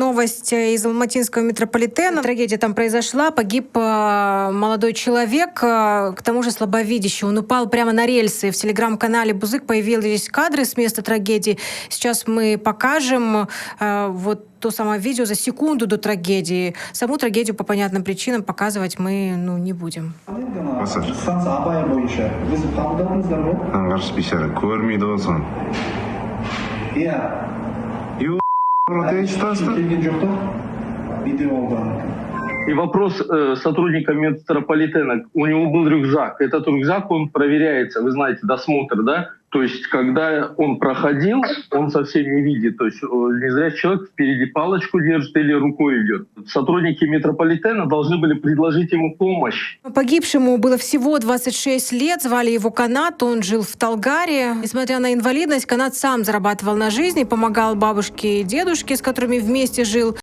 новость из алматинского метрополитена. Трагедия там произошла. Погиб молодой человек, к тому же слабовидящий. Он упал прямо на рельсы. В телеграм-канале «Бузык» появились кадры с места трагедии. Сейчас мы покажем вот то самое видео за секунду до трагедии. Саму трагедию по понятным причинам показывать мы не будем. И вопрос сотрудника метрополитена. У него был рюкзак. Этот рюкзак, он проверяется, вы знаете, досмотр, да? То есть, когда он проходил, он совсем не видит. То есть, незрячий человек впереди палочку держит или рукой идет. Сотрудники метрополитена должны были предложить ему помощь. Погибшему было всего 26 лет. Звали его Канат. Он жил в Талгаре. Несмотря на инвалидность, Канат сам зарабатывал на жизнь и помогал бабушке и дедушке, с которыми вместе жил.